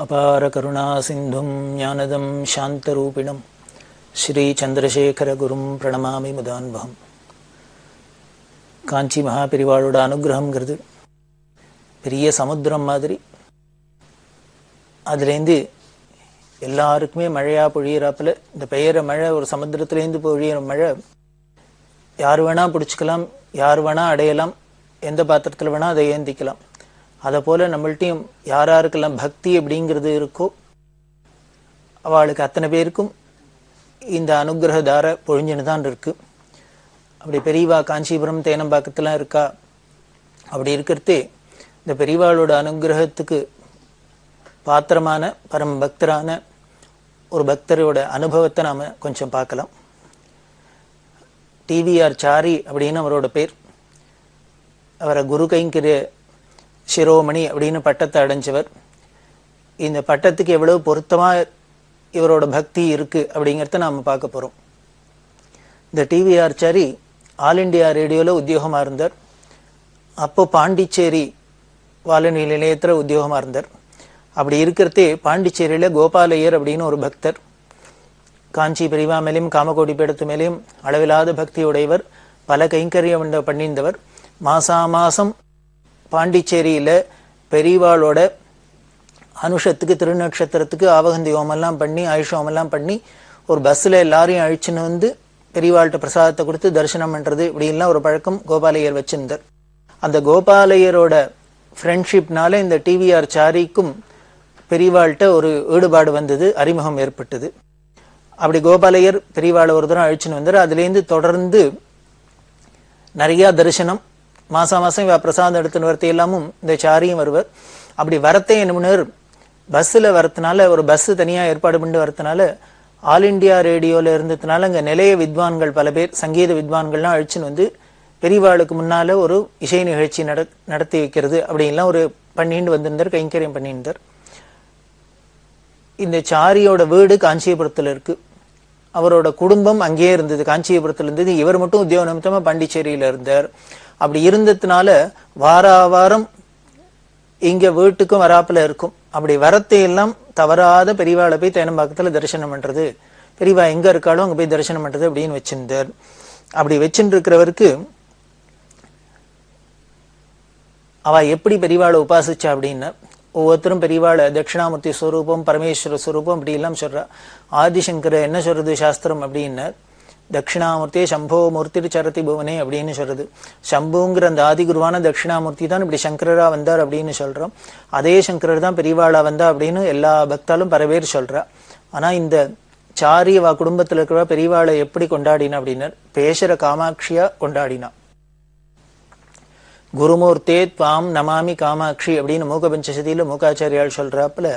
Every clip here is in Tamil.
அபார கருணா சிந்தும் ஞானதம் சாந்தரூபிணம் ஸ்ரீ சந்திரசேகர குரும் பிரணமாமி முதான்பகம். காஞ்சி மகாபெரிவாளோட அனுகிரகம்ங்கிறது பெரிய சமுத்திரம் மாதிரி. அதுலேருந்து எல்லாருக்குமே மழையாக பொழியிறாப்புல இந்த பெய்கிற மழை ஒரு சமுத்திரத்துலேருந்து பொழியிற மழை யார் வேணால் பிடிச்சிக்கலாம், யார் வேணால் அடையலாம், எந்த பாத்திரத்தில் வேணால் அதை ஏந்திக்கலாம். அதை போல் நம்மள்ட்டையும் யாராருக்கெல்லாம் பக்தி அப்படிங்கிறது இருக்கோ அவளுக்கு அத்தனை பேருக்கும் இந்த அனுகிரக தார பொழிஞ்சுன்னு தான் இருக்கு. அப்படி பெரியவா காஞ்சிபுரம் தேனம்பாக்கத்துலாம் இருக்கா. அப்படி இருக்கிறதே இந்த பெரியவாளோட அனுகிரகத்துக்கு பாத்திரமான பரம பக்தரான ஒரு பக்தரோட அனுபவத்தை நாம் கொஞ்சம் பார்க்கலாம். டிவிஆர் சாரி அப்படின்னு அவரோட பேர். அவரை குரு கைங்கரிய சிரோமணி அப்படின்னு பட்டத்தை அடைஞ்சவர். இந்த பட்டத்துக்கு எவ்வளவு பொருத்தமாக இவரோட பக்தி இருக்குது அப்படிங்கிறத நாம் பார்க்க போகிறோம். இந்த டிவிஆர் சாரி ஆல் இண்டியா ரேடியோவில் உத்தியோகமாக இருந்தார். அப்போ பாண்டிச்சேரி வானொலி நிலையத்தில் உத்தியோகமாக இருந்தார். அப்படி இருக்கிறதே பாண்டிச்சேரியில் கோபாலையர் அப்படின்னு ஒரு பக்தர், காஞ்சி பெரியவா மேலேயும் காமகோடி பீடத்து மேலேயும் அளவில்லாத பக்தி உடையவர், பல கைங்கரியம் பண்ணியிருந்தவர். மாதம் பாண்டிச்சேரியில் பெரியவாளோட அனுஷத்துக்கு திருநக்ஷத்திரத்துக்கு ஆவகந்தி ஹோமெல்லாம் பண்ணி ஆயுஷோமெல்லாம் பண்ணி ஒரு பஸ்ஸில் எல்லாரையும் அழிச்சுன்னு வந்து பெரியவாள்கிட்ட பிரசாதத்தை கொடுத்து தரிசனம் பண்ணுறது இப்படின்லாம் ஒரு பழக்கம் கோபாலையர் வச்சிருந்தார். அந்த கோபாலையரோட ஃப்ரெண்ட்ஷிப்னால இந்த டிவிஆர் சாரிக்கும் பெரியவாள்கிட்ட ஒரு ஈடுபாடு வந்தது, அறிமுகம் ஏற்பட்டது. அப்படி கோபாலையர் பெரியவாளை ஒரு தூரம் அழிச்சுன்னு வந்தார். அதுலேருந்து தொடர்ந்து நிறையா தரிசனம். மாதம் இவ பிரசாதம் எடுத்துன்னு வரத்தை எல்லாமும் இந்த சாரியும் வருவர். அப்படி வரத்தை என்ன முன்னர் பஸ்ஸில் வரத்துனால, ஒரு பஸ்ஸு தனியாக ஏற்பாடு பண்ணி வரத்துனால ஆல் இண்டியா ரேடியோவில் இருந்ததுனால அங்கே நிலைய வித்வான்கள் பல பேர், சங்கீத வித்வான்கள்லாம் அழிச்சுன்னு வந்து பெரியவாளுக்கு முன்னால் ஒரு இசை நிகழ்ச்சி நடத்தி வைக்கிறது அப்படின்லாம் ஒரு பண்ணிட்டு வந்திருந்தார், கைங்கரியம் பண்ணியிருந்தார். இந்த சாரியோட வீடு காஞ்சிபுரத்தில் இருக்குது. அவரோட குடும்பம் அங்கேயே இருந்தது, காஞ்சிபுரத்தில் இருந்தது. இவர் மட்டும் உத்தியோக நிமித்தமாக பாண்டிச்சேரியில் இருந்தார். அப்படி இருந்ததுனால வாரம் இங்கே வீட்டுக்கும் வராப்பில் இருக்கும். அப்படி வரத்தையெல்லாம் தவறாத பெரியவாளை போய் தேனம்பாக்கத்தில் தரிசனம் பண்ணுறது, பெரியவா எங்கே இருக்காலும் அங்கே போய் தரிசனம் பண்ணுறது அப்படின்னு வச்சிருந்தார். அப்படி வச்சுட்டு இருக்கிறவருக்கு அவள் எப்படி பெரியவாளை உபாசிச்சா அப்படின்னா, ஒவ்வொருத்தரும் பெரியவாளை தட்சிணாமூர்த்தி ஸ்வரூபம், பரமேஸ்வர ஸ்வரூபம் இப்படி எல்லாம் சொல்றா. ஆதிசங்கர என்ன சொல்றது சாஸ்திரம் அப்படின்னா, தட்சிணாமூர்த்தியே சம்போ மூர்த்தி சரதி புவனே அப்படின்னு சொல்றது. சம்புங்கிற அந்த ஆதிகுருவான தட்சிணாமூர்த்தி தான் இப்படி சங்கரரா வந்தார் அப்படின்னு சொல்றோம். அதே சங்கரர் தான் பெரியவாளா வந்தா அப்படின்னு எல்லா பக்தாலும் பல பேர் சொல்றா. ஆனா இந்த சாரியவா குடும்பத்தில் இருக்கிற பெரியவாளை எப்படி கொண்டாடினா அப்படின்னா, பேசுற காமாட்சியா கொண்டாடினா. குருமூர்த்தே துவாம் நமாமி காமாட்சி அப்படின்னு மூகபஞ்சசதியில் மூகாச்சாரியால் சொல்றாப்புல,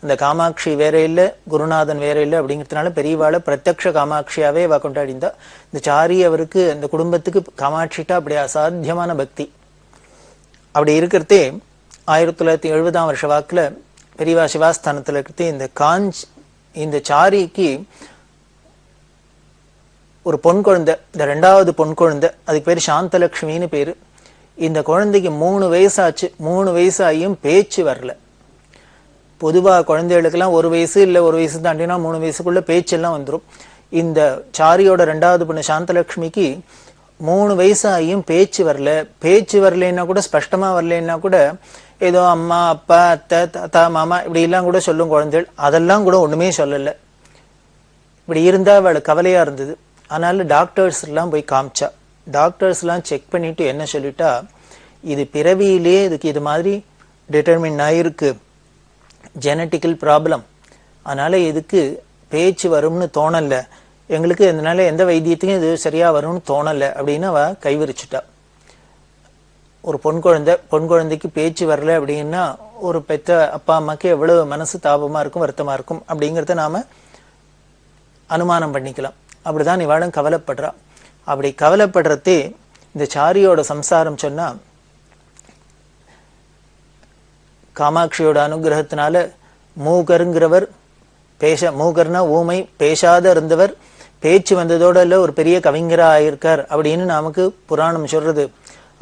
அந்த காமாட்சி வேற இல்லை, குருநாதன் வேற இல்லை அப்படிங்கிறதுனால பெரியவாளை பிரத்யக்ஷ காமாட்சியாவே அவ கொண்டாடிந்தா. இந்த சாரி அவருக்கு, அந்த குடும்பத்துக்கு காமாட்சிட்டா அப்படி அசாத்தியமான பக்தி. அப்படி இருக்கிறதே 1970ஆம் வருஷ வாக்கில் பெரியவா சிவாஸ்தானத்தில் இருக்கிறதே இந்த சாரிக்கு ஒரு பொன் குழந்தை, இந்த 2வது பொன் குழந்தை, அதுக்கு பேர் சாந்தலட்சுமின்னு பேரு. இந்த குழந்தைக்கு 3 வயசாச்சு. 3 வயசாகியும் பேச்சு வரல. பொதுவாக குழந்தைகளுக்கெல்லாம் 1 வயசு இல்லை 1 வயசு தாண்டினா 3 வயசுக்குள்ள பேச்செல்லாம் வந்துடும். இந்த சாரியோட 2வது பொண்ணு சாந்தலட்சுமிக்கு 3 வயசாகியும் பேச்சு வரல. பேச்சு வரலைன்னா கூட, ஸ்பஷ்டமாக வரலைன்னா கூட ஏதோ அம்மா அப்பா அத்தை தாத்தா மாமா இப்படிலாம் கூட சொல்லும் குழந்தைகள். அதெல்லாம் கூட ஒன்றுமே சொல்லலை. இப்படி இருந்தால் அவளுக்கு கவலையாக இருந்தது. அதனால டாக்டர்ஸ் எல்லாம் போய் காமிச்சா. டாக்டர்ஸ்லாம் செக் பண்ணிட்டு என்ன சொல்லிட்டா, இது பிறவியிலே இதுக்கு இது மாதிரி டிட்டர்மின் ஆயிருக்கு, ஜெனட்டிக்கல் ப்ராப்ளம், அதனால இதுக்கு பேச்சு வரும்னு தோணலை எங்களுக்கு, அதனால எந்த வைத்தியத்துக்கும் இது சரியா வரும்னு தோணலை அப்படின்னு அவ கைவிரிச்சுட்டா. ஒரு பொன் குழந்தைக்கு பேச்சு வரல அப்படின்னா ஒரு பெத்த அப்பா அம்மாக்கு எவ்வளவு மனசு தாபமா இருக்கும், வருத்தமா இருக்கும் அப்படிங்கிறத நாம அனுமானம் பண்ணிக்கலாம். அப்படிதான் இவாளும் கவலைப்படுறா. அப்படி கவலைப்படுறதே இந்த சாரியோட சம்சாரம் சொன்னா, காமாட்சியோட அனுகிரகத்தினால மூகருங்கிறவர் மூகர்னா ஊமை, பேசாத இருந்தவர் பேச்சு வந்ததோட இல்லை ஒரு பெரிய கவிஞரா ஆயிருக்கார் அப்படின்னு நமக்கு புராணம் சொல்றது.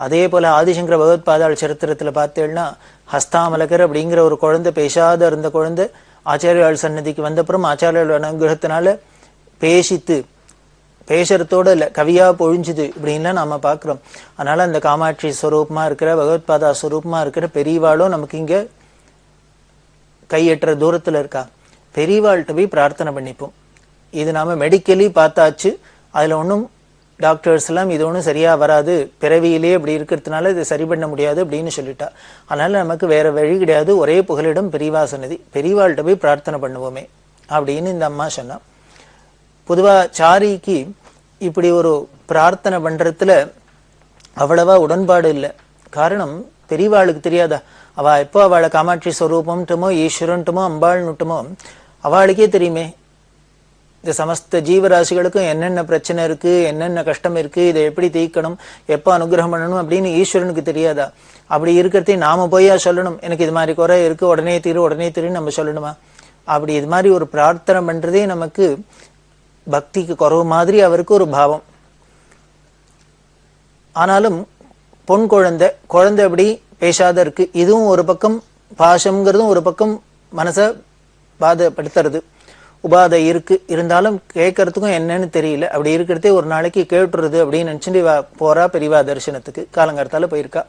அதே போல ஆதிசங்கர பகவத்பாதாள் சரித்திரத்துல பார்த்தேன்னா ஹஸ்தாமலகர் அப்படிங்கிற ஒரு குழந்தை, பேசாத இருந்த குழந்தை ஆச்சாரியாள் சன்னதிக்கு வந்தப்புறம் ஆச்சாரியாள் அனுகிரகத்தினால பேசித்து, பேசுறதோட இல்ல கவியா பொழிஞ்சுது இப்படின்லாம் நாம பாக்குறோம். அதனால அந்த காமாட்சி ஸ்வரூபமா இருக்கிற, பகவத்பாதா ஸ்வரூபமா இருக்கிற பெரியவாளும் நமக்கு இங்க கையெட்டுற தூரத்துல இருக்கா. பெரியவாள்கிட்ட போய் பிரார்த்தனை பண்ணிப்போம். இது நாம மெடிக்கலி பார்த்தாச்சு, அதுல ஒன்றும் டாக்டர்ஸ் எல்லாம் இது ஒன்றும் சரியா வராது, பிறவியிலே இப்படி இருக்கிறதுனால இது சரி பண்ண முடியாது அப்படின்னு சொல்லிட்டா. அதனால நமக்கு வேற வழி கிடையாது, ஒரே புகலிடம் பெரியவா சன்னதி, பெரியவாள்கிட்ட போய் பிரார்த்தனை பண்ணுவோமே அப்படின்னு இந்த அம்மா சொன்னா. பொதுவா சாரிக்கு இப்படி ஒரு பிரார்த்தனை பண்றதுல அவ்வளவா உடன்பாடு இல்லை. காரணம் பெரியவாளுக்கு தெரியாதா, அவ எப்போ அவளை காமாட்சி ஸ்வரூபம்ட்டுமோ ஈஸ்வரன்ட்டுமோ அம்பாள்னுட்டுமோ அவளுக்கே தெரியுமே இந்த சமஸ்த ஜீவராசிகளுக்கும் என்னென்ன பிரச்சனை இருக்கு, என்னென்ன கஷ்டம் இருக்கு, இதை எப்படி தீர்க்கணும், எப்போ அனுகிரகம் பண்ணணும் அப்படின்னு ஈஸ்வரனுக்கு தெரியாதா? அப்படி இருக்கிறதே நாம போயா சொல்லணும், எனக்கு இது மாதிரி குறை இருக்கு உடனே தீரு உடனே தீருன்னு நம்ம சொல்லணுமா? அப்படி இது மாதிரி ஒரு பிரார்த்தனை பண்றதே நமக்கு பக்திக்கு குறவு மாதிரி அவருக்கு ஒரு பாவம். ஆனாலும் பொன் குழந்தை, குழந்தை எப்படி பேசாத இருக்கு, இதுவும் ஒரு பக்கம் பாசம்ங்கிறதும் ஒரு பக்கம் மனசை பாதப்படுத்துறது, உபாதை இருக்கு, இருந்தாலும் கேட்கறதுக்கும் என்னன்னு தெரியல. அப்படி இருக்கிறதே ஒரு நாளைக்கு கேட்டுறது அப்படின்னு நினைச்சுட்டு போறா பெரியவா தரிசனத்துக்கு. காலங்காலத்தால போயிருக்கா.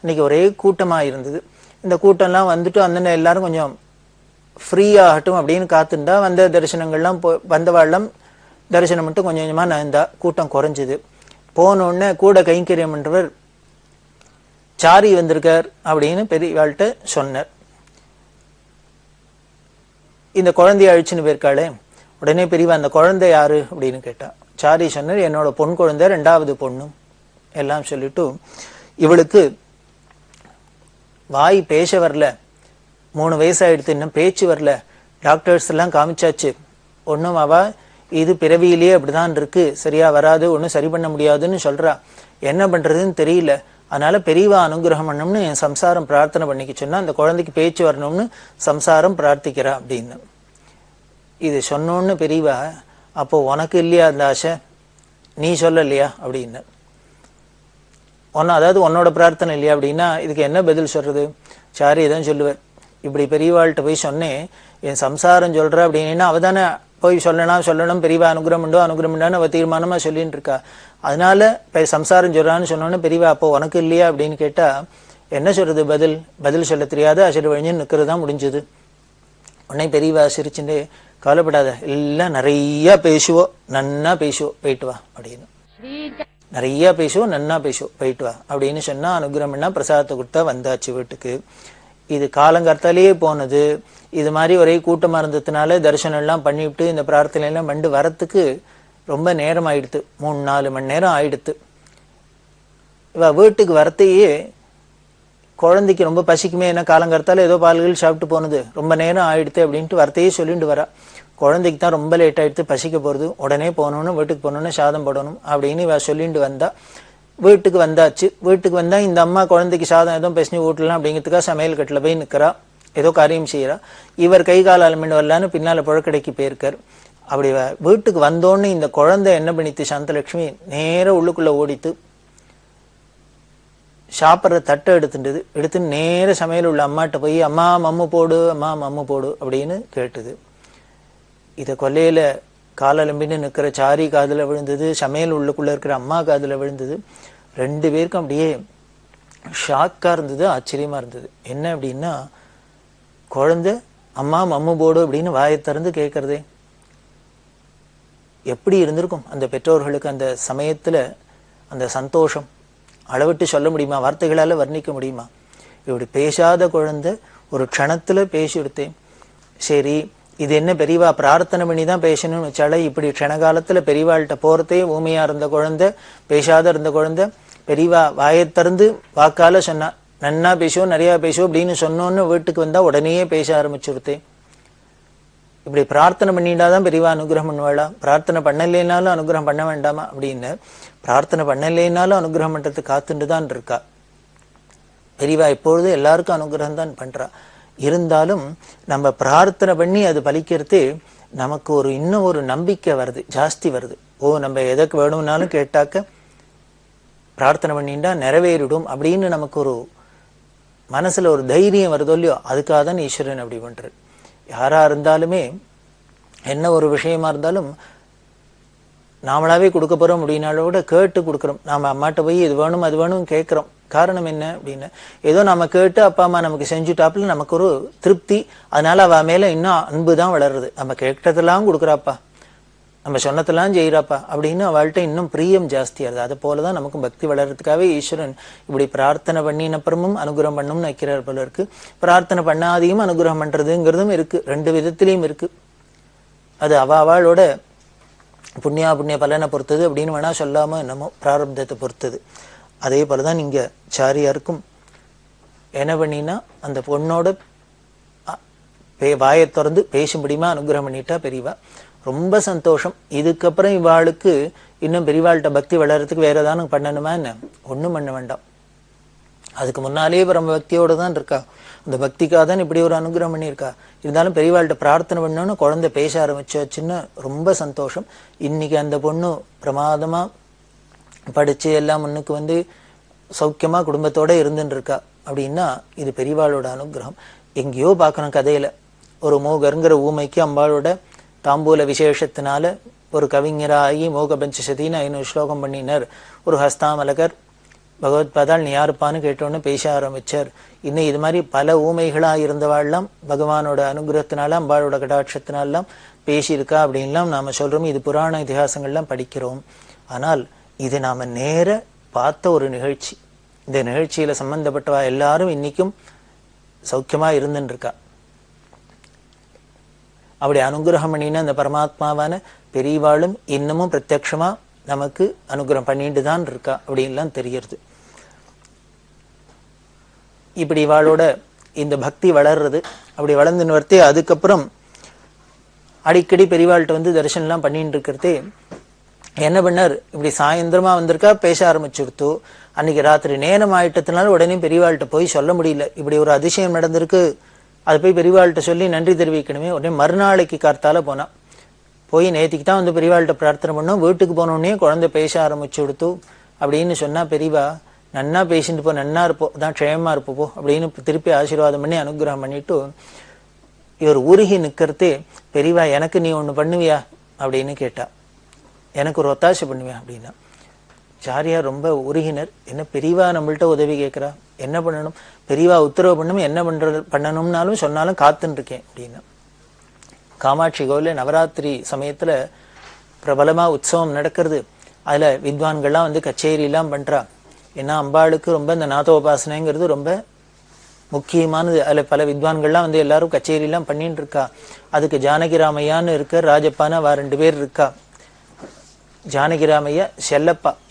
இன்னைக்கு ஒரே கூட்டமா இருந்தது. இந்த கூட்டம்லாம் வந்துட்டு அந்த எல்லாரும் கொஞ்சம் ஃப்ரீ ஆகட்டும் அப்படின்னு காத்துண்டா வந்த தரிசனங்கள்லாம் வந்தவாழ்லாம் தரிசனம் மட்டும் கொஞ்சம் கொஞ்சமா நகர்ந்தா, கூட்டம் குறைஞ்சுது. போனோடனே கூட கைங்கரியம் பண்றவர் சாரி வந்திருக்கார் அப்படின்னு பெரியவாள்கிட்ட சொன்னார். இந்த குழந்தைய அழிச்சுன்னு போயிருக்காளே. உடனே பெரியவா அந்த குழந்தை யாரு அப்படின்னு கேட்டா. சாரி சொன்னார், என்னோட பொன் குழந்தை, 2வது பொண்ணும் எல்லாம் சொல்லிட்டு, இவளுக்கு வாய் பேச வரல, 3 வயசாயிடுத்து, இன்னும் பேச்சு வரல, டாக்டர்ஸ் எல்லாம் காமிச்சாச்சு, ஒன்னும் அவ இது பிறவியிலேயே அப்படிதான் இருக்கு, சரியா வராது, ஒன்னும் சரி பண்ண முடியாதுன்னு சொல்றா, என்ன பண்றதுன்னு தெரியல, அதனால பெரியவா அனுகிரகம் பண்ணணும்னு என் சம்சாரம் பிரார்த்தனை பண்ணிக்க சொன்னா, அந்த குழந்தைக்கு பேச்சு வரணும்னு சம்சாரம் பிரார்த்திக்கிறா அப்படின்னு. இது சொன்னோன்னு பெரியவா, அப்போ உனக்கு இல்லையா அந்த ஆசை, நீ சொல்லலையா அப்படின்னு. அதாவது உன்னோட பிரார்த்தனை இல்லையா அப்படின்னா இதுக்கு என்ன பதில் சொல்றது? சாரி தான் சொல்லுவார், இப்படி பெரியவாள்கிட்ட போய் சொன்னேன், என் சம்சாரம் சொல்ற அப்படின்னா அவதானே போய் சொல்லணும் பெரியவா அனுகிரகம் உண்டோ அனுகிரகம் உண்டான்னு அவ தீர்மானமா சொல்லிட்டு இருக்கா. அதனால சம்சாரம் சொல்றான்னு சொன்னோன்னு பெரியவா அப்போ உனக்கு இல்லையா அப்படின்னு கேட்டா என்ன சொல்றது? பதில் சொல்ல தெரியாத அசடு வழிஞ்சு நிற்கிறது தான் முடிஞ்சது. உடனே பெரியவா சிரிச்சுட்டு, கவலைப்படாத, எல்லாம் நிறைய பேசுவோம், நன்னா பேசுவோம், போயிட்டு வா அப்படின்னு. நிறைய பேசுவோம், நன்னா பேசுவோம், போயிட்டு வா அப்படின்னு சொன்னா அனுகிரகம்னா பிரசாதத்தை கொடுத்தா வந்தாச்சு வீட்டுக்கு. இது காலங்கார்த்தாலேயே போனது. இது மாதிரி ஒரே கூட்டமா இருந்ததுனால தரிசனம் எல்லாம் பண்ணிவிட்டு இந்த பிரார்த்தனை எல்லாம் பண்ணி வரத்துக்கு ரொம்ப நேரம் ஆயிடுத்து, 3-4 மணி நேரம் ஆயிடுத்து. இவ வீட்டுக்கு வரத்தையே குழந்தைக்கு ரொம்ப பசிக்குமே, என்ன காலங்கார்த்தால ஏதோ பால்கள் சாப்பிட்டு போனது, ரொம்ப நேரம் ஆயிடுத்து அப்படின்ட்டு வரத்தையே சொல்லிட்டு வரா. குழந்தைக்கு தான் ரொம்ப லேட் ஆயிடுத்து, பசிக்க போறது, உடனே போகணும்னு, வீட்டுக்கு போகணும்னு, சாதம் போடணும் அப்படின்னு இவ சொல்லிட்டு வந்தா. வீட்டுக்கு வந்தாச்சு. வீட்டுக்கு வந்தா இந்த அம்மா குழந்தைக்கு சாதம் எதுவும் பேசி ஊட்டலாம் அப்படிங்கிறதுக்காக சமையல் கட்டில போய் நிற்கிறா, ஏதோ காரியம் செய்யறா. இவர் கை கால் அலமிண்டு வரலான்னு பின்னால புழக்கடைக்கு போயிருக்கார். அப்படி வீட்டுக்கு வந்தோன்னு இந்த குழந்தை என்ன பண்ணித்து, சாந்தலட்சுமி நேர உள்ளுக்குள்ள ஓடித்து சாப்பிட்ற தட்டை எடுத்து நேர சமையல் உள்ள அம்மாட்ட போய் அம்மா மம்மு போடு, அம்மா மம்மு போடு அப்படின்னு கேட்டுது. இத கொல்லையில காலலம்பின்னு நிற்கிற சாரி காதுல விழுந்தது, சமையல் உள்ளுக்குள்ள இருக்கிற அம்மா காதுல விழுந்தது. 2 பேருக்கும் அப்படியே ஷாக்கா இருந்தது, ஆச்சரியமா இருந்தது. என்ன அப்படின்னா, குழந்தை அம்மா மம்மு போடு அப்படின்னு வாயை திறந்து கேட்கறதே எப்படி இருந்திருக்கும் அந்த பெற்றோர்களுக்கு? அந்த சமயத்துல அந்த சந்தோஷம் அளவிட்டு சொல்ல முடியுமா? வார்த்தைகளால வர்ணிக்க முடியுமா? இப்படி பேசாத குழந்தை ஒரு க்ஷணத்துல பேசி எடுத்தேன். சரி, இது என்ன பெரியவா பிரார்த்தனை பண்ணி தான் பேசணும்னு வச்சாலே, இப்படி க்ஷணகாலத்துல பெரியவாள்கிட்ட போறதே ஊமையா இருந்த குழந்தை, பேசாத இருந்த குழந்தை, பெரியவா வாயை திறந்து வாக்கால சொன்னா, நன்னா பேசுவோம், நிறைய பேசுவோம் அப்படின்னு சொன்னோன்னு வீட்டுக்கு வந்தா உடனே பேச ஆரம்பிச்சுடுத்தேன். இப்படி பிரார்த்தனை பண்ணிட்டாதான் பெரியவா அனுகிரகம் பண்ணுவாளா? பிரார்த்தனை பண்ணலைனாலும் அனுகிரகம் பண்ண வேண்டாமா அப்படின்னு. பிரார்த்தனை பண்ணலைனாலும் அனுகிரகம் பண்றது காத்துட்டு தான் இருக்கா. பெரியவா எப்பொழுதும் எல்லாருக்கும் அனுகிரகம் தான் பண்றா. இருந்தாலும் நம்ம பிரார்த்தனை பண்ணி அது பலிக்கிறது நமக்கு இன்னும் ஒரு நம்பிக்கை வருது, ஜாஸ்தி வருது. ஓ, நம்ம எதற்கு வேணும்னாலும் கேட்டாக்க பிரார்த்தனை பண்ணிட்டா நிறைவேறிடும் அப்படின்னு நமக்கு ஒரு மனசுல ஒரு தைரியம் வருதோ இல்லையோ, அதுக்காக தான் ஈஸ்வரன் அப்படி பண்றாரு. யாரா இருந்தாலுமே என்ன ஒரு விஷயமா இருந்தாலும் நாமளாவே கொடுக்க போறோம் அப்படின்னாலோட கேட்டு கொடுக்குறோம். நாம அம்மாட்ட போய் இது வேணும் அது வேணும் கேட்கிறோம். காரணம் என்ன அப்படின்னு, ஏதோ நம்ம கேட்டு அப்பா அம்மா நமக்கு செஞ்சுட்டாப்புல நமக்கு ஒரு திருப்தி, அதனால அவ மேல இன்னும் அன்பு தான் வளருது. நம்ம கேட்டதெல்லாம் கொடுக்குறாப்பா, நம்ம சொன்னதெல்லாம் செய்யறாப்பா அப்படின்னு அவள்கிட்ட இன்னும் பிரியம் ஜாஸ்தியாருது. அது போலதான் நமக்கு பக்தி வளர்றதுக்காகவே ஈஸ்வரன் இப்படி பிரார்த்தனை பண்ணினப்புறமும் அனுகிரகம் பண்ணும்னு வைக்கிறார் போல இருக்கு. பிரார்த்தனை பண்ணாதையும் அனுகிரகம் பண்றதுங்கிறதும் இருக்கு, ரெண்டு விதத்திலையும் இருக்கு. அது அவளோட புண்ணிய பலனை பொறுத்தது அப்படின்னு வேணா சொல்லாம என்னமோ பிராரப்தத்தை பொறுத்தது. அதே போலதான் இங்க சாரியாருக்கும் என்ன பண்ணினா அந்த பொண்ணோட வாயை திறந்து பேசும்படியுமா அனுகிரகம் பண்ணிட்டா பெரியவா. ரொம்ப சந்தோஷம். இதுக்கப்புறம் இவாளுக்கு இன்னும் பெரியவாள்கிட்ட பக்தி வளர்றதுக்கு வேற ஏதாவது பண்ணணுமா என்ன? ஒண்ணும் பண்ண வேண்டாம். அதுக்கு முன்னாலேயே பிரம்ம பக்தியோட தான் இருக்கா. அந்த பக்திக்காக தான் இப்படி ஒரு அனுகிரகம் பண்ணியிருக்கா. இருந்தாலும் பெரியவாள்கிட்ட பிரார்த்தனை பண்ணோன்னு குழந்தை பேச ஆரம்பிச்சாச்சுன்னு ரொம்ப சந்தோஷம். இன்னைக்கு அந்த பொண்ணு பிரமாதமா படிச்சு எல்லாம் முன்னுக்கு சௌக்கியமா குடும்பத்தோட இருந்துட்டு இருக்கா அப்படின்னா இது பெரியவாளோட அனுகிரகம். எங்கேயோ பார்க்கணும் கதையில, ஒரு மூகருங்கிற ஊமைக்கு அம்பாளோட தாம்பூல விசேஷத்தினால ஒரு கவிஞராகி மோக பஞ்சசதின்னு 500 ஸ்லோகம் பண்ணினார். ஒரு ஹஸ்தாமலகர் பகவத் பாதாள் நீ யாருப்பான்னு கேட்டோன்னு பேச ஆரம்பிச்சார். இன்னும் இது மாதிரி பல ஊமைகளா இருந்தவாள்லாம் பகவானோட அனுகிரகத்தினால அம்பாளோட கடாட்சத்தினாலாம் பேசியிருக்கா அப்படின்லாம் நாம சொல்றோம். இது புராண இதிகாசங்கள்லாம் படிக்கிறோம். ஆனால் இது நாம நேர பார்த்த ஒரு நிகழ்ச்சி. இந்த நிகழ்ச்சியில சம்பந்தப்பட்டவா எல்லாரும் இன்னைக்கும் சௌக்கியமா இருந்துட்டு இருக்கா. அப்படி அனுகிரகம் பண்ணின அந்த பரமாத்மாவான பெரியவாளும் இன்னமும் பிரத்யட்சமா நமக்கு அனுகிரகம் பண்ணிட்டு தான் இருக்கா அப்படின்லாம் தெரியறது. இப்படி இவாளோட இந்த பக்தி வளர்றது. அப்படி வளர்ந்துன்னு வரத்தே அதுக்கப்புறம் அடிக்கடி பெரியவாள்கிட்ட தரிசனம்லாம் பண்ணிட்டு இருக்கிறதே என்ன பண்ணார், இப்படி சாயந்திரமா வந்திருக்கா, பேச ஆரம்பிச்சுடுத்து. அன்னைக்கு ராத்திரி நேரம் ஆயிட்டதுனால உடனே பெரியவாள்கிட்ட போய் சொல்ல முடியல, இப்படி ஒரு அதிசயம் நடந்திருக்கு, அதை போய் பெரியவாள்கிட்ட சொல்லி நன்றி தெரிவிக்கணுமே. உடனே மறுநாளைக்கு கார்த்தால போனா. போய் நேற்றுக்கு தான் பெரியவாள்கிட்ட பிரார்த்தனை பண்ணோம். வீட்டுக்கு போனோடனே குழந்தை பேச ஆரம்பிச்சு கொடுத்து அப்படின்னு சொன்னா பெரியவா, நன்னா பேசிட்டு போ, நன்னா இருப்போம், அதான் க்ஷேமமா இருப்போ அப்படின்னு திருப்பி ஆசீர்வாதம் பண்ணி அனுகிரகம் பண்ணிட்டு இவர் உருகி நிக்கிறதே, பெரியவா எனக்கு நீ ஒண்ணு பண்ணுவியா அப்படின்னு கேட்டா. எனக்கு ஒரு ஒத்தாசை பண்ணுவியா அப்படின்னா. சாரியார் ரொம்ப உருகினர். என்ன பெரியவா நம்மள்ட்ட உதவி கேட்கிறா, என்ன பண்ணணும், பெரியவா உத்தரவு பண்ணணும், என்ன பண்ணணும்னாலும் சொன்னாலும் காத்துன்னு இருக்கேன் அப்படின்னா. காமாட்சி கோவில நவராத்திரி சமயத்துல பிரபலமா உற்சவம் நடக்கிறது. அதுல வித்வான்கள்லாம் கச்சேரி எல்லாம் பண்றா. ஏன்னா அம்பாளுக்கு ரொம்ப இந்த நாதோபாசனைங்கிறது ரொம்ப முக்கியமானது. அதுல பல வித்வான்கள்லாம் எல்லாரும் கச்சேரி எல்லாம் பண்ணிட்டு இருக்கா. அதுக்கு ஜானகிராமையான்னு இருக்க, ராஜப்பான்னு அவ 2 பேர் இருக்கா. ஜானகிராமையா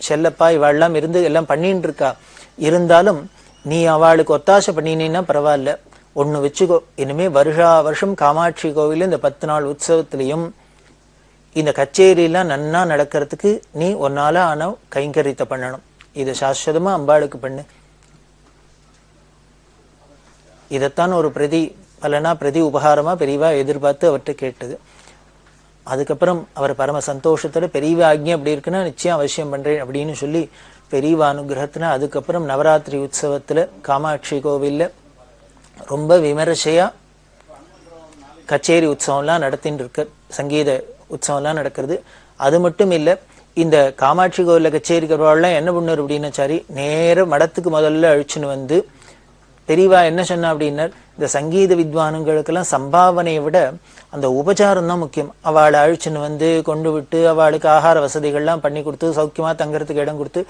செல்லப்பா இவாள்லாம் இருந்து எல்லாம் பண்ணிட்டு இருக்கா. இருந்தாலும் நீ அவளுக்கு ஒத்தாசை பண்ணினீன்னா பரவாயில்ல, ஒண்ணு வச்சுக்கோ, இனிமே வருஷா வருஷம் காமாட்சி கோவில் இந்த 10 நாள் உற்சவத்திலையும் இந்த கச்சேரியெல்லாம் நன்னா நடக்கிறதுக்கு நீ ஒன்னால ஆன கைங்கரியத்தை பண்ணணும். இதை சாஸ்வதமா அம்பாளுக்கு பண்ணு. இதைத்தான் ஒரு பிரதி உபகாரமா பெரியவா எதிர்பார்த்து அவர்கிட்ட கேட்டது. அதுக்கப்புறம் அவர் பரம சந்தோஷத்துல பெரியவா ஆக்ஞை அப்படி இருக்குன்னா நிச்சயம் அவசியம் பண்றேன் அப்படின்னு சொல்லி பெரியவா அனுகிரகத்தின அதுக்கப்புறம் நவராத்திரி உற்சவத்துல காமாட்சி கோவில்ல ரொம்ப விமரிசையா கச்சேரி உற்சவம்லாம் நடத்தின்னு இருக்க, சங்கீத உற்சவம்லாம் நடக்கிறது. அது மட்டும் இல்ல, இந்த காமாட்சி கோவில்ல கச்சேரிக்கிறவாள்லாம் என்ன பண்ணுவார் அப்படின்னா, சரி நேர மடத்துக்கு முதல்ல அழிச்சுன்னு பெரியவா என்ன சொன்னா அப்படின்னா, இந்த சங்கீத வித்வானுங்களுக்கெல்லாம் சம்பாவனையை விட அந்த உபச்சாரம் தான் முக்கியம். அவளை அழிச்சுன்னு கொண்டு விட்டு அவளுக்கு ஆகார வசதிகள்லாம் பண்ணி கொடுத்து சௌக்கியமா தங்கறதுக்கு இடம் கொடுத்து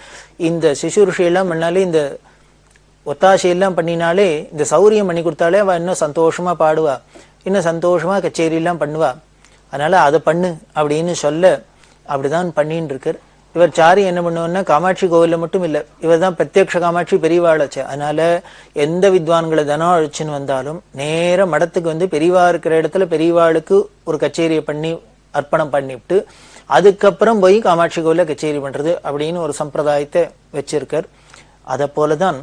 இந்த சிசுருஷையெல்லாம் பண்ணாலே, இந்த ஒத்தாசையெல்லாம் பண்ணினாலே, இந்த சௌரியம் பண்ணி கொடுத்தாலே அவ இன்னும் சந்தோஷமா பாடுவா, இன்னும் சந்தோஷமா கச்சேரியெல்லாம் பண்ணுவா. அதனால அதை பண்ணு அப்படின்னு சொல்ல அப்படிதான் பண்ணின்னு இருக்கார். இவர் சாரி என்ன பண்ணுவார்னா, காமாட்சி கோவில்ல மட்டும் இல்ல, இவர் தான் பிரத்யக்ஷ காமாட்சி பெரியவாளாச்சு. அதனால எந்த வித்வான்களை தினம் அழிச்சுன்னு வந்தாலும் நேர மடத்துக்கு பெரியவா இருக்கிற இடத்துல பெரியவாளுக்கு ஒரு கச்சேரியை பண்ணி அர்ப்பணம் பண்ணிவிட்டு அதுக்கப்புறம் போய் காமாட்சி கோவில்ல கச்சேரி பண்றது அப்படின்னு ஒரு சம்பிரதாயத்தை வச்சிருக்கார். அதை போலதான்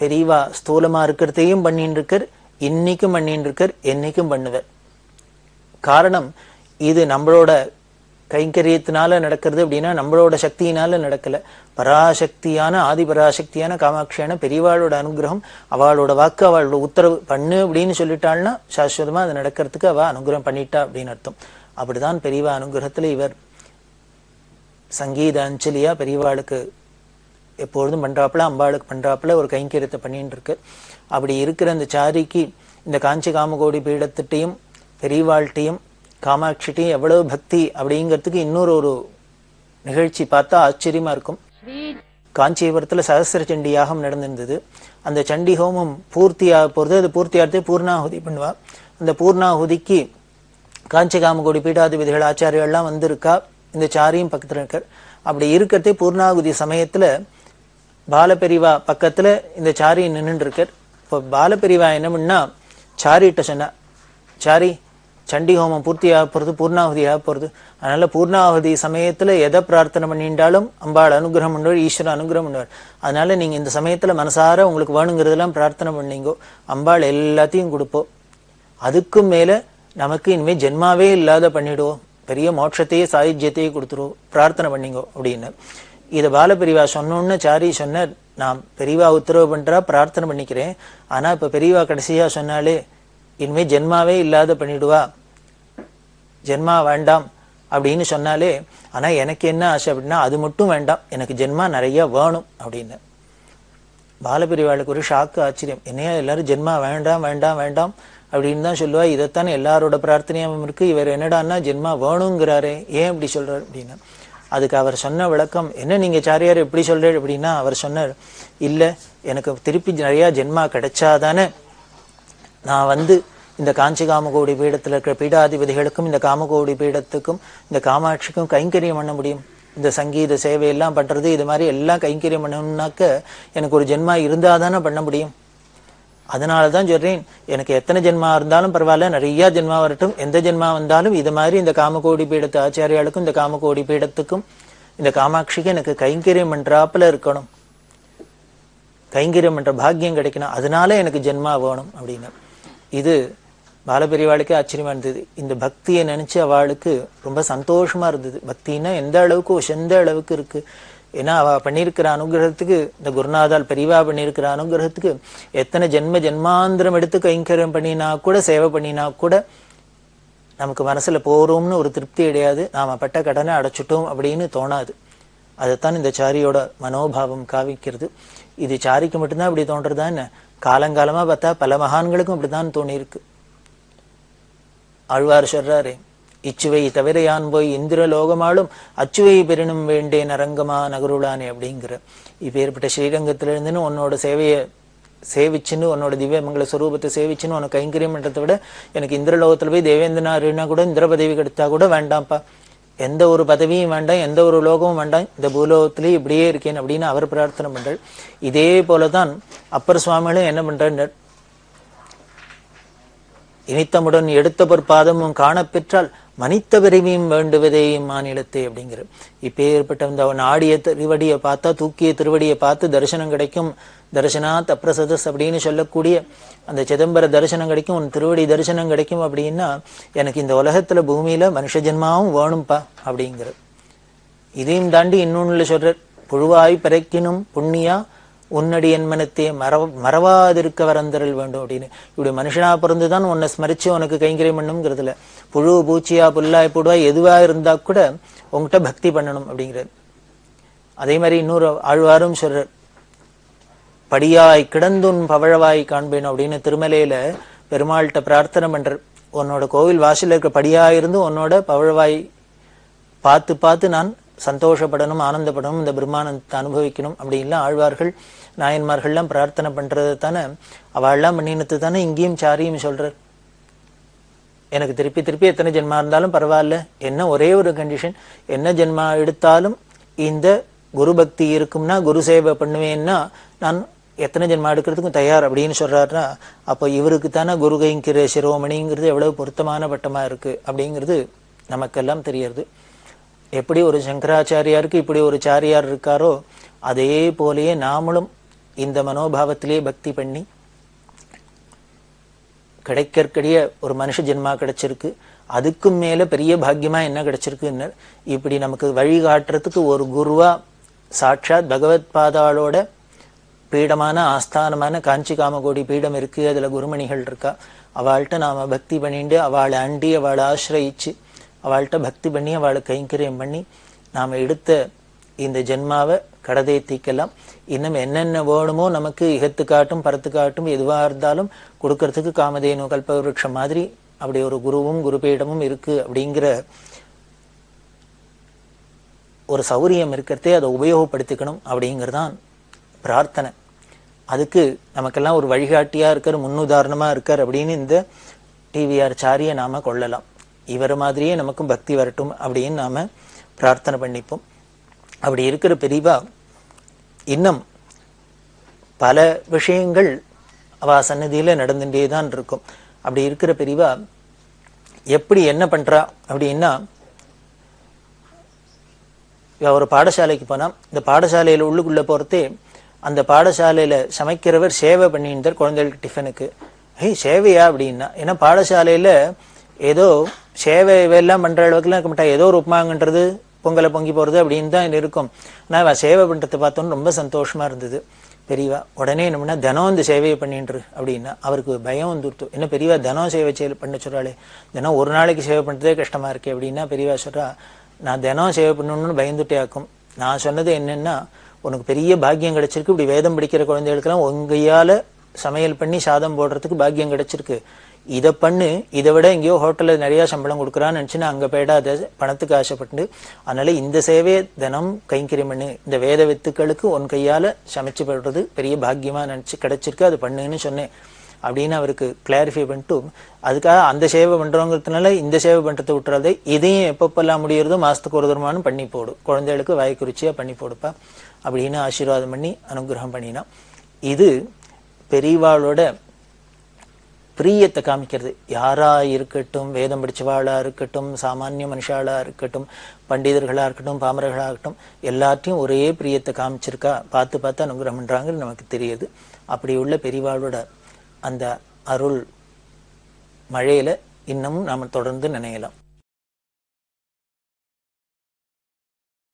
பெரியவா ஸ்தூலமா இருக்கிறதையும் பண்ணிட்டு இருக்கார், இன்னைக்கும் பண்ணிட்டு இருக்கார், என்னைக்கும் பண்ணுவார். காரணம் இது நம்மளோட கைங்கரியத்தினால நடக்கிறது அப்படின்னா நம்மளோட சக்தியினால நடக்கல. பராசக்தியான ஆதிபராசக்தியான காமாட்சியான பெரியவாளோட அனுகிரகம், அவளோட வாக்கு, அவளோட உத்தரவு பண்ணு அப்படின்னு சொல்லிட்டாள்னா சாஸ்வதமா அது நடக்கிறதுக்கு அவ அனுகிரகம் பண்ணிட்டா அப்படின்னு அர்த்தம். அப்படிதான் பெரியவா அனுகிரகத்துல இவர் சங்கீத அஞ்சலியா பெரியவாளுக்கு எப்பொழுதும் பண்றாப்புல, அம்பாளுக்கு பண்றாப்புல ஒரு கைங்கரியத்தை பண்ணிட்டு இருக்கு. அப்படி இருக்கிற அந்த சாரிக்கு இந்த காஞ்சி காமகோடி பீடத்திட்டையும் பெரியவாழ்கிட்டையும் காமாட்சிட்டையும் எவ்வளவு பக்தி அப்படிங்கிறதுக்கு இன்னொரு ஒரு நிகழ்ச்சி பார்த்தா ஆச்சரியமா இருக்கும். காஞ்சிபுரத்துல சகஸ்ர சண்டி யாகம் நடந்திருந்தது. அந்த சண்டி ஹோமம் பூர்த்தியாக போறது. அது பூர்த்தியாகத்தே பூர்ணாகுதி பண்ணுவா. அந்த பூர்ணாகுதிக்கு காஞ்சி காமகோடி பீடாதிபதிகள் ஆச்சாரியெல்லாம் வந்திருக்கா. இந்த சாரியும் பக்கத்துல இருக்கார். அப்படி இருக்கிறதே பூர்ணாகுதி சமயத்துல பாலபெரிவா பக்கத்துல இந்த சாரி நின்றுட்டு இருக்கார். இப்போ பாலபெரிவா என்ன பண்ணா சாரிட்ட சொன்னா, சாரி சண்டி ஹோமம் பூர்த்தியாக போறது, பூர்ணாகுதியாக போறது. அதனால பூர்ணாகுதி சமயத்துல எதை பிரார்த்தனை பண்ணிட்டாலும் அம்பாள் அனுகிரகம் பண்ணுவார், ஈஸ்வரன் அனுகிரகம் பண்ணுவார். அதனால நீங்க இந்த சமயத்துல மனசார உங்களுக்கு வேணுங்கிறதெல்லாம் பிரார்த்தனை பண்ணீங்கோ, அம்பாள் எல்லாத்தையும் கொடுப்போம். அதுக்கும் மேல நமக்கு இனிமே ஜென்மாவே இல்லாத பண்ணிடுவோம், பெரிய மோட்சத்தையே சாயுஜ்யத்தையே கொடுத்துருவோம், பிரார்த்தனை பண்ணிங்கோ அப்படின்னு. இதை பாலபெரிவா சொன்னோன்னு சாரி சொன்னார், நான் பெரியவா உத்தரவு பண்றா பிரார்த்தனை பண்ணிக்கிறேன். ஆனா இப்ப பெரியவா கடைசியா சொன்னாலே இனிமே ஜென்மாவே இல்லாத பண்ணிடுவா, ஜென்மா வேண்டாம் அப்படின்னு சொன்னாலே. ஆனா எனக்கு என்ன ஆசை அப்படின்னா அது மட்டும் வேண்டாம், எனக்கு ஜென்மா நிறைய வேணும் அப்படின்னு. பாலபெரிவாளுக்கு ஒரு ஷாக்கு, ஆச்சரியம். என்னையா எல்லாரும் ஜென்மா வேண்டாம் வேண்டாம் வேண்டாம் அப்படின்னு தான் சொல்லுவா, இதைத்தானே எல்லாரோட பிரார்த்தனையாவும் இருக்கு, இவர் என்னடான்னா ஜென்மா வேணுங்கிறாரே, ஏன் இப்படி சொல்றாரு அப்படின்னு. அதுக்கு அவர் சொன்ன விளக்கம் என்ன, நீங்க சாரியார் எப்படி சொல்றாரு அப்படின்னா, அவர் சொன்னார், இல்ல எனக்கு திருப்பி நிறைய ஜென்மா கிடைச்சாதானே நான் இந்த காஞ்சி காமகோடி பீடத்துல இருக்கிற பீடாதிபதிகளுக்கும் இந்த காமகோடி பீடத்துக்கும் இந்த காமாட்சிக்கும் கைங்கரியம் பண்ண முடியும். இந்த சங்கீத சேவையெல்லாம் பண்றது, இது மாதிரி எல்லாம் கைங்கரியம் பண்ணணும்னாக்க எனக்கு ஒரு ஜென்மா இருந்தாதானே பண்ண முடியும். அதனாலதான் சொல்றேன், எனக்கு எத்தனை ஜென்மா இருந்தாலும் பரவாயில்ல, நிறைய ஜென்மா வரட்டும், எந்த ஜென்மா வந்தாலும் இது மாதிரி இந்த காமகோடி பீடத்து ஆச்சாரியாளுக்கும் இந்த காமகோடி பீடத்துக்கும் இந்த காமாட்சிக்கு எனக்கு கைங்கரியம் பண்றாப்புல இருக்கணும், கைங்கரியம் பண்ற பாக்கியம் கிடைக்கணும், அதனால எனக்கு ஜென்மா வேணும் அப்படின்னு. இது பாலபெரிவாளுக்கே ஆச்சரியமா இருந்தது. இந்த பக்தியை நினைச்சு அவளுக்கு ரொம்ப சந்தோஷமா இருந்தது. பக்தின்னா எந்த அளவுக்கு உசந்த அளவுக்கு இருக்கு. ஏன்னா அவ பண்ணியிருக்கிற அனுகிரகத்துக்கு, இந்த குருநாதால் பெரியவா பண்ணியிருக்கிற அனுகிரகத்துக்கு எத்தனை ஜென்மாந்திரம் எடுத்து கைங்கரியம் பண்ணினா கூட, சேவை பண்ணினா கூட நமக்கு மனசுல போறோம்னு ஒரு திருப்தி கிடையாது, நாம பட்ட கடனை அடைச்சிட்டோம் அப்படின்னு தோணாது. அதைத்தான் இந்த சாரியோட மனோபாவம் காவிக்கிறது. இது சாரிக்கு மட்டும்தான் இப்படி தோன்றதா என்ன? காலங்காலமா பார்த்தா பல மகான்களுக்கும் இப்படித்தான் தோணியிருக்கு. ஆழ்வார் சொல்றாரு, இச்சுவை தவிர யான் போய் இந்திர லோகமாலும் அச்சுவை பெரினும் வேண்டேன் அரங்கமா நகருளானே அப்படிங்கிற. இப்ப ஏற்பட்ட ஸ்ரீரங்கத்திலிருந்துன்னு உன்னோட சேவையை சேவிச்சுன்னு, உன்னோட திவ்ய மங்கள ஸ்வரூபத்தை சேவிச்சுன்னு உனக்கு கைங்கரியம் பண்றதை விட எனக்கு இந்திரலோகத்துல போய் தேவேந்திரனா கூட இந்திர பதவி கிடைத்தா கூட வேண்டாம்ப்பா, எந்த ஒரு பதவியும் வேண்டாம், எந்த ஒரு லோகமும் வேண்டாம், இந்த பூலோகத்திலேயே இப்படியே இருக்கேன் அப்படின்னு அவர் பிரார்த்தனை பண்றார். இதே போலதான் அப்பர் சுவாமிகளும் என்ன பண்றார், இனித்தமுடன் எடுத்த பொற்பாதமும் காணப்பெற்றால் மனித்த பிறவியும் வேண்டுவதேயும் மாநிலத்தை அப்படிங்கிற. இப்ப ஏற்பட்ட இந்த அவன் ஆடிய திருவடியை பார்த்தா, தூக்கிய திருவடியை பார்த்து தரிசனம் கிடைக்கும், தரிசனாத் அப்ரசதஸ் அப்படின்னு சொல்லக்கூடிய அந்த சிதம்பர தரிசனம் கிடைக்கும், உன் திருவடி தரிசனம் கிடைக்கும் அப்படின்னா எனக்கு இந்த உலகத்துல பூமியில மனுஷ ஜென்மாவும் வேணும்பா அப்படிங்கிற. இதையும் தாண்டி இன்னொன்னுல சொல்ற, புழுவாய் பிறக்கினும் புண்ணியா உன்னடி என் மனத்தே மறவாதிருக்க வரந்தரல் வேண்டும் அப்படின்னு. இப்படி மனுஷனா பிறந்துதான் உன்னை ஸ்மரிச்சு உனக்கு கைங்கரியம் பண்ணுங்கிறதுல, புழு பூச்சியா புல்லாய் புடுவாய் எதுவா இருந்தா கூட உங்ககிட்ட பக்தி பண்ணணும் அப்படிங்கிறது. அதே மாதிரி இன்னொரு ஆழ்வாரும் சொல்ற, படியாய் கிடந்துன் பவழவாய் காண்பேன் அப்படின்னு திருமலையில பெருமாள்கிட்ட பிரார்த்தனை பண்ற, உன்னோட கோவில் வாசல்ல இருக்க படியாயிருந்து உன்னோட பவழவாய் பார்த்து பார்த்து நான் சந்தோஷப்படணும், ஆனந்தப்படணும், இந்த பிரம்மானந்தத்தை அனுபவிக்கணும் அப்படின்லாம் ஆழ்வார்கள் நாயன்மார்கள்லாம் பிரார்த்தனை பண்றது தானே, அவள்லாம் பண்ணினத்து தானே இங்கேயும் சாரியும் சொல்றார். எனக்கு திருப்பி திருப்பி எத்தனை ஜென்மா இருந்தாலும் பரவாயில்ல, என்ன ஒரே ஒரு கண்டிஷன், என்ன ஜென்மா எடுத்தாலும் இந்த குரு பக்தி இருக்கும்னா, குரு சேவை பண்ணுவேன்னா நான் எத்தனை ஜென்மா எடுக்கிறதுக்கும் தயார் அப்படின்னு சொல்றாருன்னா, அப்போ இவருக்கு தானே குரு கைங்கிற சிரோமணிங்கிறது எவ்வளவு பொருத்தமான பட்டமா இருக்கு அப்படிங்கிறது நமக்கெல்லாம் தெரியறது. எப்படி ஒரு சங்கராச்சாரியாருக்கு இப்படி ஒரு சாரியார் இருக்காரோ, அதே போலயே நாமளும் இந்த மனோபாவத்திலேயே பக்தி பண்ணி கிடைக்கக்கூடிய ஒரு மனுஷ ஜென்மா கிடைச்சிருக்கு, அதுக்கும் மேல பெரிய பாக்கியமா என்ன கிடைச்சிருக்குன்னு இப்படி நமக்கு வழிகாட்டுறதுக்கு ஒரு குருவா சாட்சாத் பகவத் பாதாளோட பீடமான ஆஸ்தானமான காஞ்சி காமகோடி பீடம் இருக்கு. அதுல குருமணிகள் இருக்கா. அவள்கிட்ட நாம பக்தி பண்ணிட்டு அவளை அண்டி அவளை ஆசிரயிச்சு அவள்கிட்ட பக்தி பண்ணி அவளை கைங்கரியம் பண்ணி நாம எடுத்த இந்த ஜென்மாவை கடதேத்திக்கலாம். இன்னும் என்னென்ன வேணுமோ நமக்கு இகத்துக்காட்டும் பரத்துக்காட்டும் எதுவா இருந்தாலும் கொடுக்கறதுக்கு காமதேனு கல்பவருஷம் மாதிரி அப்படி ஒரு குருவும் குருபீடமும் இருக்கு. அப்படிங்கிற ஒரு சௌரியம் இருக்கிறதே அதை உபயோகப்படுத்திக்கணும் அப்படிங்கிறதான் பிரார்த்தனை. அதுக்கு நமக்கெல்லாம் ஒரு வழிகாட்டியா இருக்கார், முன்னுதாரணமா இருக்கார் அப்படின்னு இந்த டிவிஆர் சாரியை நாம கொள்ளலாம். இவர் மாதிரியே நமக்கும் பக்தி வரட்டும் அப்படின்னு நாம பிரார்த்தனை பண்ணிப்போம். அப்படி இருக்கிற பெரியவா இன்னும் பல விஷயங்கள் அவ சன்னதியில நடந்துட்டே தான் இருக்கும். அப்படி இருக்கிற பெரியவா எப்படி என்ன பண்றா அப்படின்னா, ஒரு பாடசாலைக்கு போனா இந்த பாடசாலையில உள்ளுக்குள்ள போறதே அந்த பாடசாலையில சமைக்கிறவர் சேவை பண்ணிட்டார் குழந்தைகளுக்கு டிஃபனுக்கு. சேவையா அப்படின்னா, ஏன்னா பாடசாலையில ஏதோ சேவை எல்லாம் பண்ற அளவுக்குலாம் இருக்க மாட்டா, ஏதோ ஒரு உப்புமாங்கன்றது பொங்கலை பொங்கி போறது அப்படின்னு தான் இருக்கும். ஆனா சேவை பண்றதை பார்த்தோன்னு ரொம்ப சந்தோஷமா இருந்தது. பெரியவா உடனே என்னன்னா தினம் இந்த சேவையை பண்ணிட்டு அப்படின்னா அவருக்கு பயம் வந்துடுத்து. என்ன பெரியவா தினம் சேவை பண்ண சொல்றாளே, தினம் ஒரு நாளைக்கு சேவை பண்றதே கஷ்டமா இருக்கு அப்படின்னா பெரியவா சொல்றா, நான் தினம் சேவை பண்ணணும்னு பயந்துட்டே ஆக்கும். நான் சொன்னது என்னன்னா, உனக்கு பெரிய பாக்கியம் கிடைச்சிருக்கு, இப்படி வேதம் படிக்கிற குழந்தைகளுக்கெல்லாம் உங்கையால சமையல் பண்ணி சாதம் போடுறதுக்கு பாக்கியம் கிடைச்சிருக்கு, இதை பண்ணு, இதை விட எங்கேயோ ஹோட்டல்ல நிறைய சம்பளம் கொடுக்குறான்னு நினைச்சுன்னா அங்க போயிடாத பணத்துக்கு ஆசைப்பட்டு, அதனால இந்த சேவையை தினம் கைங்கரியம் பண்ணு, இந்த வேத வித்துக்களுக்கு உன் கையால சமைச்சு போடுறது பெரிய பாக்கியமா நினைச்சு கிடைச்சிருக்கு, அது பண்ணுன்னு சொன்னேன் அப்படின்னு அவருக்கு கிளாரிஃபை பண்ணிட்டு, அதுக்காக அந்த சேவை பண்றவங்கிறதுனால இந்த சேவை பண்றதை விட்டுறாதே, இதையும் எப்பப்பெல்லாம் முடியறதோ மாசத்துக்கு ஒரு தரமானு பண்ணி போடு, குழந்தைகளுக்கு வாய்க்குறிச்சியா பண்ணி போடுப்பா அப்படின்னு ஆசீர்வாதம் பண்ணி அனுகிரகம் பண்ணினா. இது பெரியவாளோட பிரியத்தை காமிக்கிறது. யாரா இருக்கட்டும், வேதம் படிச்சவாளா இருக்கட்டும், சாமானிய மனுஷாளா இருக்கட்டும், பண்டிதர்களா இருக்கட்டும், பாமரர்களா இருக்கட்டும், எல்லாத்தையும் ஒரே பிரியத்தை காமிச்சிருக்கா, பார்த்து பார்த்து அனுகிரகம் பண்றாங்கன்னு நமக்கு தெரியுது. அப்படி உள்ள பெரியவாளோட அந்த அருள் மழையில இன்னமும் நாம தொடர்ந்து நினையலாம்.